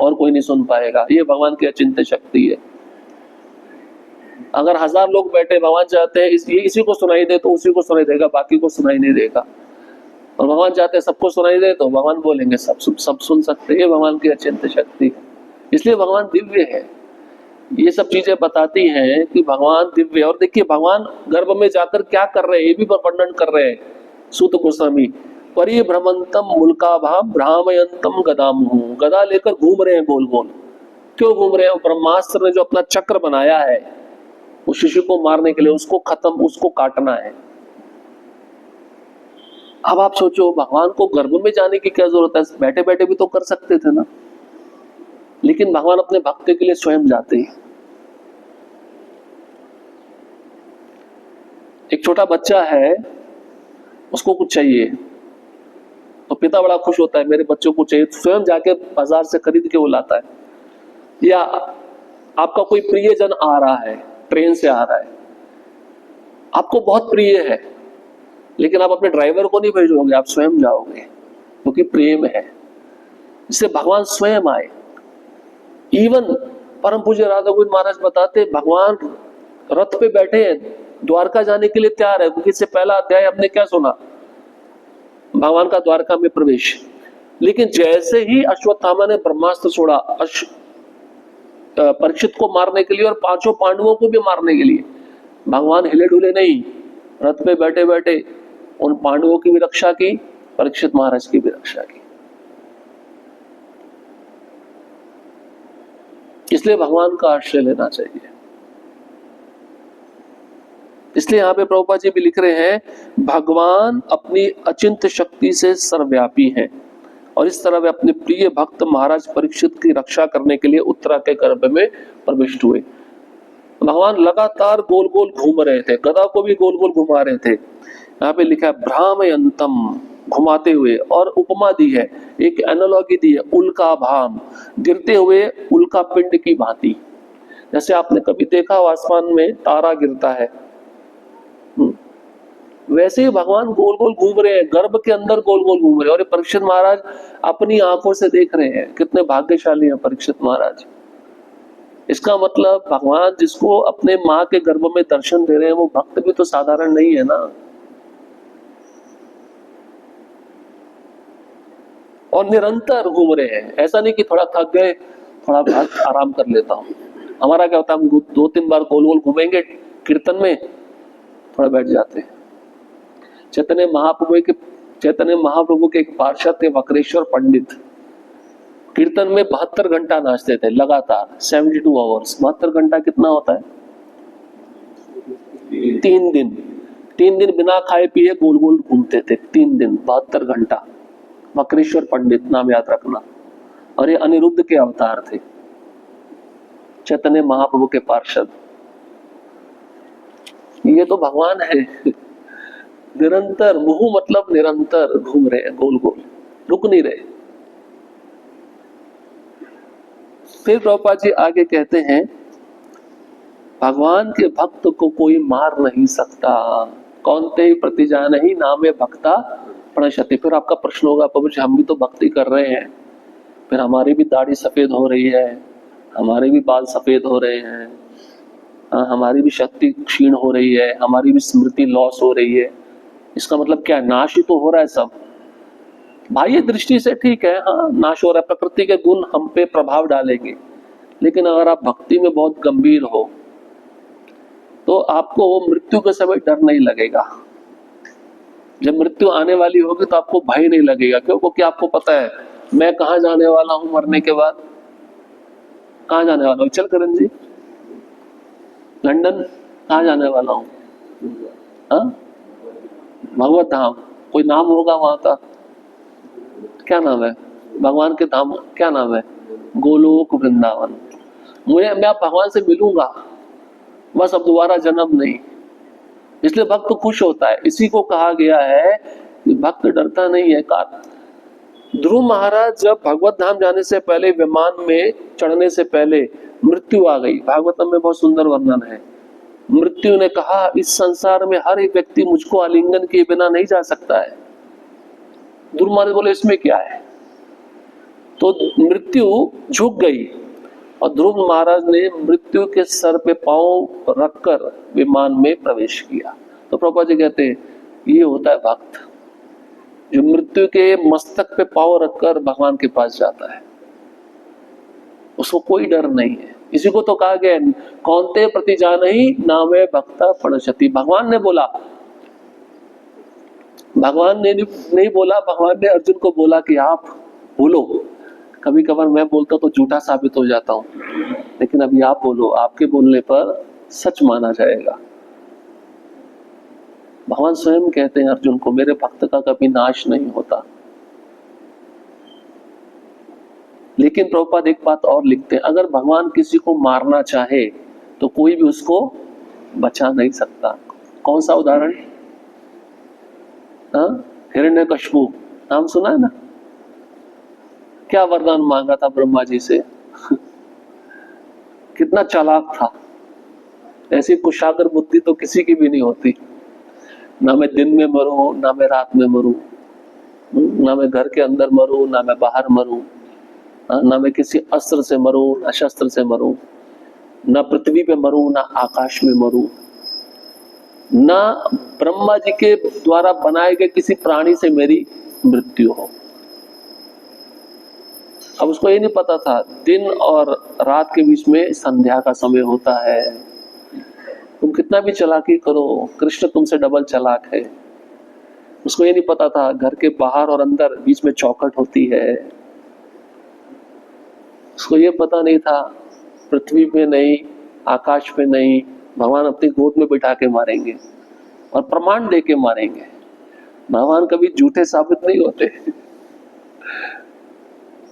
और कोई नहीं सुन पाएगा। ये भगवान की अचिंत्य शक्ति है। अगर 1000 लोग बैठे, भगवान चाहते हैं इसी को सुनाई दे तो उसी को सुनाई देगा, बाकी को सुनाई नहीं देगा। और भगवान चाहते हैं सबको सुनाई दे तो भगवान बोलेंगे सब सुन सकते हैं। ये भगवान की अचिंत्य शक्ति है। इसलिए भगवान दिव्य है। ये सब चीजें बताती हैं कि भगवान दिव्य। और देखिए भगवान गर्भ में जाकर क्या कर रहे हैं, ये भी वर्णन कर रहे हैं सूत गोस्वामी। परिभ्रमंतम मुल्काभाम भ्रामयंतम गदामुहु, गदा लेकर घूम रहे हैं गोल गोल। क्यों घूम रहे हैं? ब्रह्मास्त्र ने जो अपना चक्र बनाया है उस शिशु को मारने के लिए, उसको काटना है। अब आप सोचो भगवान को गर्भ में जाने की क्या जरूरत है? बैठे बैठे भी तो कर सकते थे ना। लेकिन भगवान अपने भक्त के लिए स्वयं जाते हैं। एक छोटा बच्चा है, उसको कुछ चाहिए तो पिता बड़ा खुश होता है, मेरे बच्चों को चाहिए, तो स्वयं जाके बाजार से खरीद के वो लाता है। या आपका कोई प्रियजन आ रहा है, ट्रेन से आ रहा है, आपको बहुत प्रिय है, लेकिन आप अपने ड्राइवर को नहीं भेजोगे, आप स्वयं जाओगे क्योंकि प्रेम है। इससे भगवान स्वयं आए। इवन परम पूज्य राधा गोविंद महाराज बताते भगवान रथ पे बैठे हैं, द्वारका जाने के लिए तैयार है। क्योंकि इससे पहला अध्याय हमने क्या सुना? भगवान का द्वारका में प्रवेश। लेकिन जैसे ही अश्वत्थामा ने ब्रह्मास्त्र छोड़ा परीक्षित को मारने के लिए और 5 पांडवों को भी मारने के लिए, भगवान हिले डुले नहीं, रथ पे बैठे बैठे उन पांडवों की भी रक्षा की, परीक्षित महाराज की भी रक्षा की। इसलिए भगवान का आश्रय लेना चाहिए। इसलिए यहाँ पे प्रभुपाद जी भी लिख रहे हैं भगवान अपनी अचिंत्य शक्ति से सर्वव्यापी हैं और इस तरह वे अपने प्रिय भक्त महाराज परीक्षित की रक्षा करने के लिए उत्तरा के गर्भ में प्रविष्ट हुए। भगवान लगातार गोल गोल घूम रहे थे, गदा को भी गोल गोल घुमा रहे थे। यहाँ पे लिखा है भ्रामयंतम, घुमाते हुए। और उपमा दी है, एक एनालॉजी दी है, उल्का भाम, गिरते हुए उल्का पिंड की भांति। जैसे आपने कभी देखा हो आसमान में तारा गिरता है, वैसे ही भगवान गोल गोल घूम रहे हैं, गर्भ के अंदर गोल गोल घूम रहे हैं। और ये परीक्षित महाराज अपनी आंखों से देख रहे हैं। कितने भाग्यशाली हैं परीक्षित महाराज। इसका मतलब भगवान जिसको अपने माँ के गर्भ में दर्शन दे रहे हैं वो भक्त भी तो साधारण नहीं है ना। और निरंतर घूम रहे हैं। ऐसा नहीं कि थोड़ा थक गए, थोड़ा बहुत आराम कर लेता हूँ। हमारा क्या होता है, हम 2-3 बार गोल गोल घूमेंगे कीर्तन में, थोड़ा बैठ जाते हैं। चैतन्य महाप्रभु के एक पार्षद थे वक्रेश्वर पंडित, कीर्तन में 72 घंटा नाचते थे लगातार, 72 आवर्स। 72 घंटा कितना होता है? 3 दिन। 3 दिन बिना खाए पिए गोल गोल घूमते थे, 3 दिन 72 घंटा। वक्रेश्वर पंडित नाम याद रखना। और ये अनिरुद्ध के अवतार थे, चैतन्य महाप्रभु के पार्षद। ये तो भगवान है। निरंतर, मुहु मतलब निरंतर घूम रहे हैं गोल गोल, रुक नहीं रहे। फिर प्रभुपाद जी आगे कहते हैं, भगवान के भक्त को कोई मार नहीं सकता। कौनते प्रतिजानहि नामे भक्ता प्रणश्यति। फिर आपका प्रश्न होगा, प्रभु जी हम भी तो भक्ति कर रहे हैं, फिर हमारी भी दाढ़ी सफेद हो रही है, हमारे भी बाल सफेद हो रहे हैं, हमारी भी शक्ति क्षीण हो रही है, हमारी भी स्मृति लॉस हो रही है, इसका मतलब क्या? नाश ही तो हो रहा है सब। बाह्य दृष्टि से ठीक है, हाँ नाश हो रहा है, प्रकृति के गुण हम पे प्रभाव डालेंगे। लेकिन अगर आप भक्ति में बहुत गंभीर हो तो आपको मृत्यु के समय डर नहीं लगेगा। जब मृत्यु आने वाली होगी तो आपको भय नहीं लगेगा। क्यों? क्योंकि आपको पता है मैं कहाँ जाने वाला हूं मरने के बाद। कहाँ जाने वाला हूँ? चल करण जी, लंदन कहाँ जाने वाला हूँ? हाँ, भगवत धाम। कोई नाम होगा वहां का, क्या नाम है भगवान के धाम? क्या नाम है? गोलोक वृंदावन। मैं भगवान से मिलूंगा, बस अब दोबारा जन्म नहीं। इसलिए भक्त खुश होता है। इसी को कहा गया है कि भक्त डरता नहीं है। ध्रुव महाराज जब भगवत धाम जाने से पहले, विमान में चढ़ने से पहले मृत्यु आ गई। भागवतम में बहुत सुंदर वर्णन है। मृत्यु ने कहा, इस संसार में हर एक व्यक्ति मुझको आलिंगन किए बिना नहीं जा सकता है। ध्रुव महाराज बोले इसमें क्या है? तो मृत्यु झुक गई और ध्रुव महाराज ने मृत्यु के सर पे पांव रखकर विमान में प्रवेश किया। तो प्रभुपाद जी कहते हैं ये होता है भक्त, जो मृत्यु के मस्तक पे पांव रखकर भगवान के पास जाता है, उसको कोई डर नहीं है। इसी को तो कहा गया, कौनते प्रतिजानहि नामे भक्ता प्रणश्यति। भगवान ने बोला, भगवान ने नहीं बोला, भगवान ने अर्जुन को बोला कि आप बोलो। कभी कभार मैं बोलता तो झूठा साबित हो जाता हूं, लेकिन अभी आप बोलो, आपके बोलने पर सच माना जाएगा। भगवान स्वयं कहते हैं अर्जुन को, मेरे भक्त का कभी नाश नहीं होता। लेकिन प्रभुपाद एक बात और लिखते हैं, अगर भगवान किसी को मारना चाहे तो कोई भी उसको बचा नहीं सकता। कौन सा उदाहरण? हिरण्यकश्यप नाम सुना है ना? क्या वरदान मांगा था ब्रह्मा जी से? कितना चालाक था। ऐसी कुशाग्र बुद्धि तो किसी की भी नहीं होती। ना मैं दिन में मरूं, ना मैं रात में मरूं, ना मैं घर के अंदर मरूं, ना मैं बाहर मरूं, ना मैं किसी अस्त्र से मरूं, ना शस्त्र से मरूं, ना पृथ्वी पे मरूं, ना आकाश में मरूं, ना ब्रह्मा जी के द्वारा बनाए गए किसी प्राणी से मेरी मृत्यु हो। अब उसको ये नहीं पता था दिन और रात के बीच में संध्या का समय होता है। तुम कितना भी चालाकी करो, कृष्ण तुमसे डबल चालाक है। उसको ये नहीं पता था घर के बाहर और अंदर बीच में चौखट होती है। उसको ये पता नहीं था पृथ्वी पे नहीं, आकाश पे नहीं, भगवान अपनी गोद में बिठा के मारेंगे और प्रमाण दे के मारेंगे। भगवान कभी झूठे साबित नहीं होते।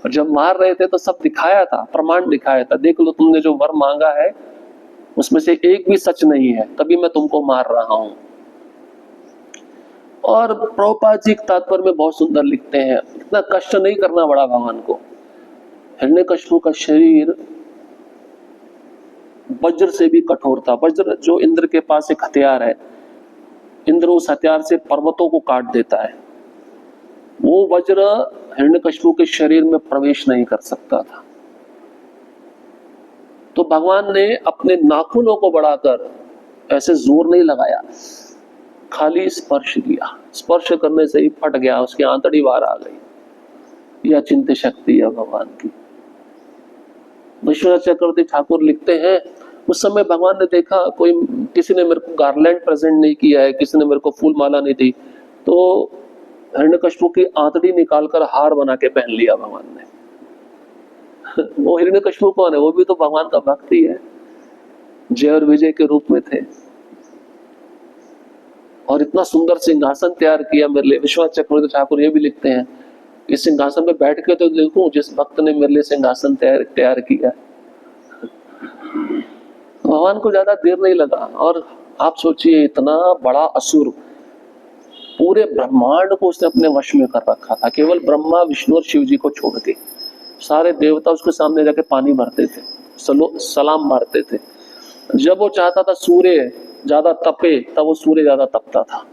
और जब मार रहे थे तो सब दिखाया था, प्रमाण दिखाया था, देख लो तुमने जो वर मांगा है उसमें से एक भी सच नहीं है, तभी मैं तुमको मार रहा हूं। और प्रभुपाद जी तात्पर्य में बहुत सुंदर लिखते हैं, इतना कष्ट नहीं करना पड़ा भगवान को। हिरण्यकश्यप का शरीर वज्र से भी कठोर था। वज्र जो इंद्र के पास एक हथियार है, इंद्र उस हथियार से पर्वतों को काट देता है। वो वज्र हिरण्यकश्यप के शरीर में प्रवेश नहीं कर सकता था। तो भगवान ने अपने नाखूनों को बढ़ाकर ऐसे जोर नहीं लगाया, खाली स्पर्श किया। स्पर्श करने से ही फट गया, उसकी आंतड़ी बाहर आ गई। यह अचिंत्य शक्ति है भगवान की। विश्वनाथ चक्रवर्ती ठाकुर लिखते हैं, उस समय भगवान ने देखा कोई किसी ने मेरे को गार्लैंड प्रेजेंट नहीं किया है, किसी ने मेरे को फूल माला नहीं दी, तो हिरण्यकशिपु की आंतड़ी निकालकर हार बना के पहन लिया भगवान ने। वो हिरण्यकशिपु कौन है? वो भी तो भगवान का भक्त ही है, जय और विजय के रूप में थे। और इतना सुंदर सिंहासन तैयार किया मेरे लिए। विश्वनाथ चक्रवर्ती ठाकुर ये भी लिखते हैं, इस सिंहासन पे बैठ के तो देखूं जिस भक्त ने मेरे लिए सिंहासन तैयार किया। भगवान को ज्यादा देर नहीं लगा। और आप सोचिए, इतना बड़ा असुर, पूरे ब्रह्मांड को उसने अपने वश में कर रखा था। केवल ब्रह्मा, विष्णु और शिव जी को छोड़ के सारे देवता उसके सामने जाके पानी भरते थे, सलाम मारते थे। जब वो चाहता था सूर्य ज्यादा तपे, तब वो सूर्य ज्यादा तपता था।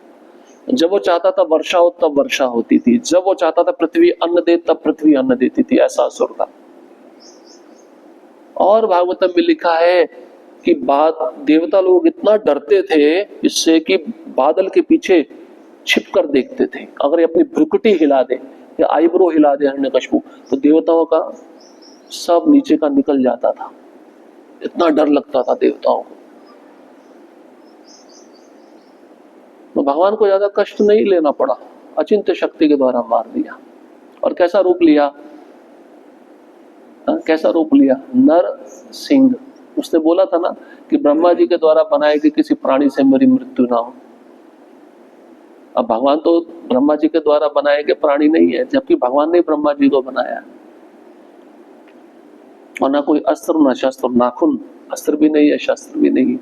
जब वो चाहता था वर्षा हो, तब वर्षा होती थी। जब वो चाहता था पृथ्वी अन्न दे, तब पृथ्वी अन्न देती थी। ऐसा असुर था। और भागवतम में लिखा है कि देवता लोग इतना डरते थे इससे कि बादल के पीछे छिप कर देखते थे। अगर ये अपनी भ्रुकुटी हिला दे या आईब्रो हिला दे हिरण्यकशिपु, तो देवताओं का सब नीचे का निकल जाता था। इतना डर लगता था देवताओं को। तो भगवान को ज्यादा कष्ट नहीं लेना पड़ा, अचिंत्य शक्ति के द्वारा मार दिया। और कैसा रूप लिया? कैसा रूप लिया? नर सिंह। उसने बोला था ना कि ब्रह्मा जी के द्वारा बनाए गए किसी प्राणी से मेरी मृत्यु ना हो। अब भगवान तो ब्रह्मा जी के द्वारा बनाए गए प्राणी नहीं है, जबकि भगवान ने ब्रह्मा जी को बनाया। और ना कोई अस्त्र, ना शस्त्र, नाखून, अस्त्र भी नहीं है, शस्त्र भी नहीं।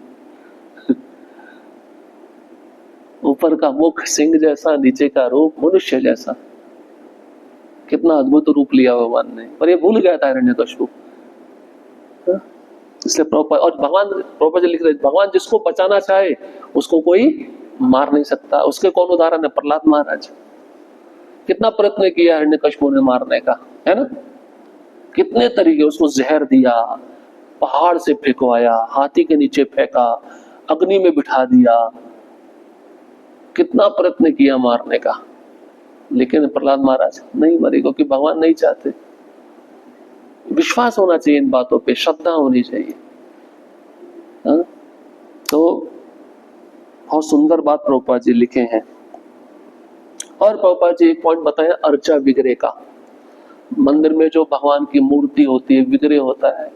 ऊपर का मुख सिंह जैसा, नीचे का रूप मनुष्य जैसा। कितना अद्भुत रूप लिया भगवान ने। पर ये भूल गया था हिरण्यकशिपु। इसलिए और भगवान लिख रहे, भगवान जिसको बचाना चाहे उसको कोई मार नहीं सकता। उसके कौन उदाहरण है? प्रहलाद महाराज। कितना प्रयत्न किया हिरण्यकशिपु ने मारने का, है ना? कितने तरीके, उसको जहर दिया, पहाड़ से फेंकवाया, हाथी के नीचे फेंका, अग्नि में बिठा दिया, कितना प्रयत्न किया मारने का। लेकिन प्रहलाद महाराज नहीं मरे, क्योंकि भगवान नहीं चाहते। विश्वास होना चाहिए इन बातों पे, श्रद्धा होनी चाहिए। तो बहुत सुंदर बात प्रभुपाद जी लिखे हैं। और प्रभुपाद जी एक पॉइंट बताएं अर्चा विग्रह का। मंदिर में जो भगवान की मूर्ति होती है, विग्रह होता है,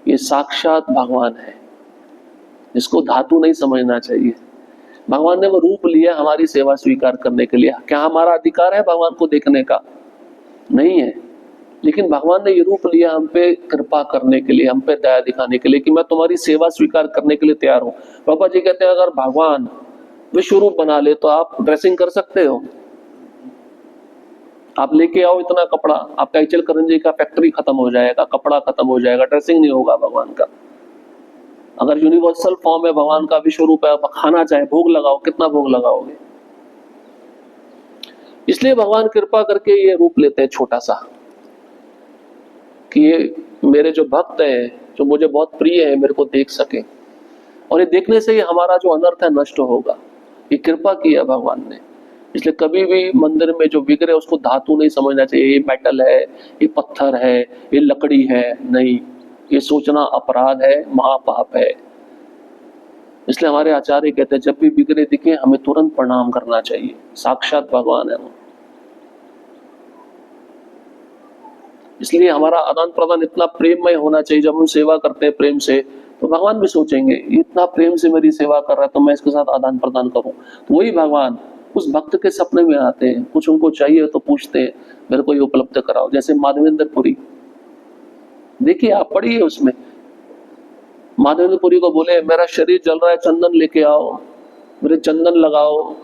ये साक्षात भगवान है। इसको धातु नहीं समझना चाहिए। भगवान ने वो रूप लिया हमारी सेवा स्वीकार करने के लिए। क्या हमारा अधिकार है भगवान को देखने का? नहीं है। लेकिन भगवान ने ये रूप लिया हम पे कृपा करने के लिए, हम पे दया दिखाने के लिए कि मैं तुम्हारी सेवा स्वीकार करने के लिए तैयार हूँ। पापा जी कहते हैं अगर भगवान विश्व रूप बना ले तो आप ड्रेसिंग कर सकते हो? आप लेके आओ इतना कपड़ा, आपका इचल करंजी का फैक्ट्री खत्म हो जाएगा, कपड़ा खत्म हो जाएगा, ड्रेसिंग नहीं होगा भगवान का। अगर यूनिवर्सल फॉर्म है भगवान का, विश्व रूप है, आप खाना चाहे भोग लगाओ, कितना भोग लगाओगे? इसलिए भगवान कृपा करके ये रूप लेते हैं छोटा सा, कि ये मेरे जो भक्त है, जो मुझे बहुत प्रिय है, मेरे को देख सके। और ये देखने से ही हमारा जो अनर्थ है नष्ट होगा। ये कृपा किया भगवान ने। इसलिए कभी भी मंदिर में जो विग्रह है उसको धातु नहीं समझना चाहिए, ये मेटल है, ये पत्थर है, ये लकड़ी है। नहीं, ये सोचना अपराध है, महापाप है। इसलिए हमारे आचार्य कहते हैं जब भी विग्रह दिखे हमें तुरंत प्रणाम करना चाहिए, साक्षात भगवान है वो। इसलिए हमारा आदान प्रदान इतना प्रेममय होना चाहिए। जब हम सेवा करते हैं प्रेम से, तो भगवान भी सोचेंगे इतना प्रेम से मेरी सेवा कर रहा है तो मैं इसके साथ आदान प्रदान करूं। तो वही भगवान उस भक्त के सपने में आते हैं, कुछ उनको चाहिए तो पूछते हैं मेरे को ये उपलब्ध कराओ। जैसे माधवेंद्रपुरी, देखिए आप पढ़िए, उसमें माधवेंद्रपुरी को बोले मेरा शरीर जल रहा है, चंदन लेके आओ, मेरे चंदन लगाओ,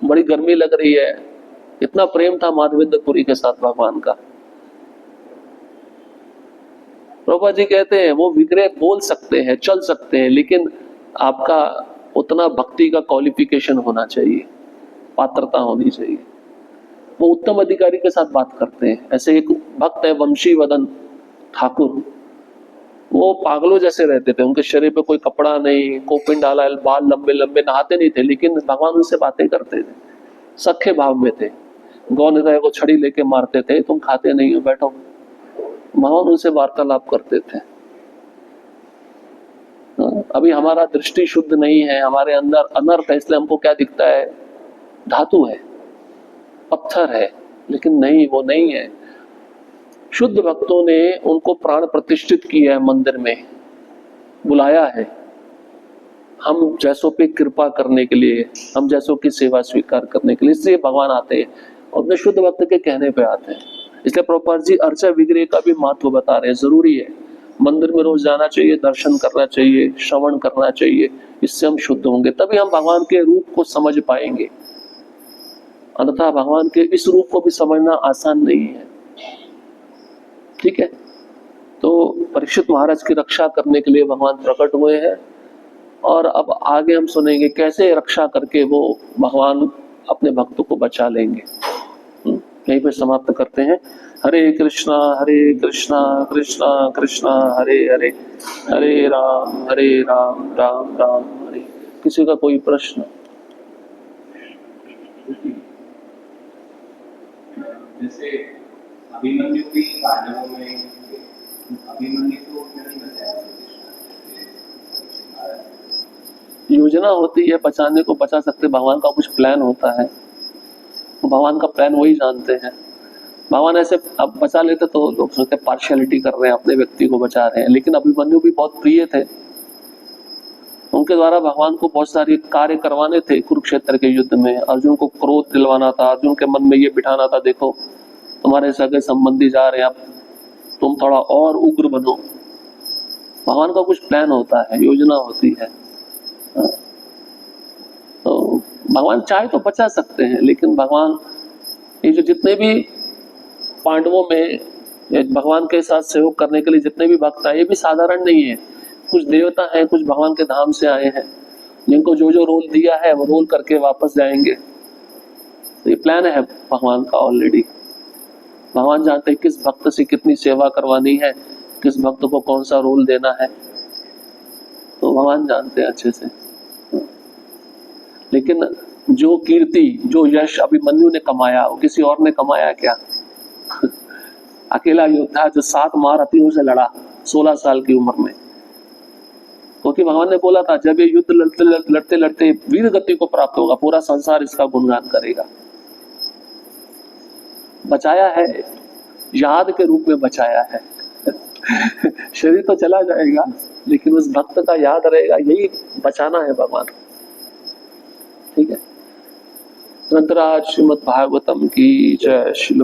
बड़ी गर्मी लग रही है। इतना प्रेम था माधवेंद्रपुरी के साथ भगवान का। प्रभुपाद जी कहते हैं वो विग्रह बोल सकते हैं, चल सकते हैं, लेकिन आपका उतना भक्ति का क्वालिफिकेशन होना चाहिए, पात्रता होनी चाहिए। वो उत्तम अधिकारी के साथ बात करते हैं। ऐसे एक भक्त है वंशी वदन ठाकुर, वो पागलों जैसे रहते थे, उनके शरीर पे कोई कपड़ा नहीं, कोपिन डाला, बाल लंबे लंबे, नहाते नहीं थे, लेकिन भगवान उनसे बातें करते थे, सख्य भाव में थे। गौनिताय को छड़ी लेके मारते थे, तुम खाते नहीं हो, बैठो। भगवान उनसे वार्तालाप करते थे। अभी हमारा दृष्टि शुद्ध नहीं है, हमारे अंदर अनर्थ है, इसलिए हमको क्या दिखता है, धातु है, पत्थर है, लेकिन नहीं, वो नहीं है। शुद्ध भक्तों ने उनको प्राण प्रतिष्ठित किया है, मंदिर में बुलाया है, हम जैसों पे कृपा करने के लिए, हम जैसों की सेवा स्वीकार करने के लिए, इसलिए भगवान आते हैं और अपने शुद्ध भक्त के कहने पे आते हैं। इसलिए प्रभुपाद जी अर्चा विग्रह का भी महत्व बता रहे हैं। जरूरी है, मंदिर में रोज जाना चाहिए, दर्शन करना चाहिए, श्रवण करना चाहिए, इससे हम शुद्ध होंगे, तभी हम भगवान के रूप को समझ पाएंगे। अन्यथा भगवान के इस रूप को भी समझना आसान नहीं है। ठीक है, तो परीक्षित महाराज की रक्षा करने के लिए भगवान प्रकट हुए हैं, और अब आगे हम सुनेंगे कैसे रक्षा करके वो भगवान अपने भक्तों को बचा लेंगे। यहीं पे समाप्त करते हैं। हरे कृष्णा कृष्णा कृष्णा हरे हरे, हरे राम राम राम हरे। किसी का कोई प्रश्न? जैसे अभिमन्यु की पांडवों में अभिमन्यु को क्यों नहीं बचाया? योजना होती है बचाने को, बचा सकते, भगवान का कुछ प्लान होता है, भगवान का प्लान वही जानते हैं। भगवान ऐसे अब बचा लेते तो लोग सोचते पार्शियलिटी कर रहे हैं, अपने व्यक्ति को बचा रहे हैं, लेकिन अभिमन्यु भी बहुत प्रिय थे, उनके द्वारा भगवान को बहुत सारे कार्य करवाने थे। कुरुक्षेत्र के युद्ध में अर्जुन को क्रोध दिलवाना था, अर्जुन के मन में ये बिठाना था, देखो तुम्हारे सगे संबंधी जा रहे हैं, अब तुम थोड़ा और उग्र बनो। भगवान का कुछ प्लान होता है, योजना होती है। तो भगवान चाहे तो बचा सकते हैं, लेकिन भगवान ये जो जितने भी पांडवों में भगवान के साथ सहयोग करने के लिए जितने भी भक्त आए, ये भी साधारण नहीं है। कुछ देवता हैं, कुछ भगवान के धाम से आए हैं, जिनको जो जो रोल दिया है वो रोल करके वापस जाएंगे। तो ये प्लान है भगवान का ऑलरेडी। भगवान जानते हैं किस भक्त से कितनी सेवा करवानी है, किस भक्त को कौन सा रोल देना है, तो भगवान जानते हैं अच्छे से। लेकिन जो कीर्ति, जो यश अभिमन्यु ने कमाया, वो किसी और ने कमाया क्या? अकेला योद्धा जो 7 महारथियों से लड़ा 16 साल की उम्र में, क्योंकि भगवान ने बोला था जब ये युद्ध लड़ते लड़ते वीर गति को प्राप्त होगा, पूरा संसार इसका गुणगान करेगा। बचाया है, याद के रूप में बचाया है। शरीर तो चला जाएगा, लेकिन उस भक्त का याद रहेगा, यही बचाना है भगवान। ठीक है, ग्रंथराज श्रीमद् भागवतम की जय। श्रील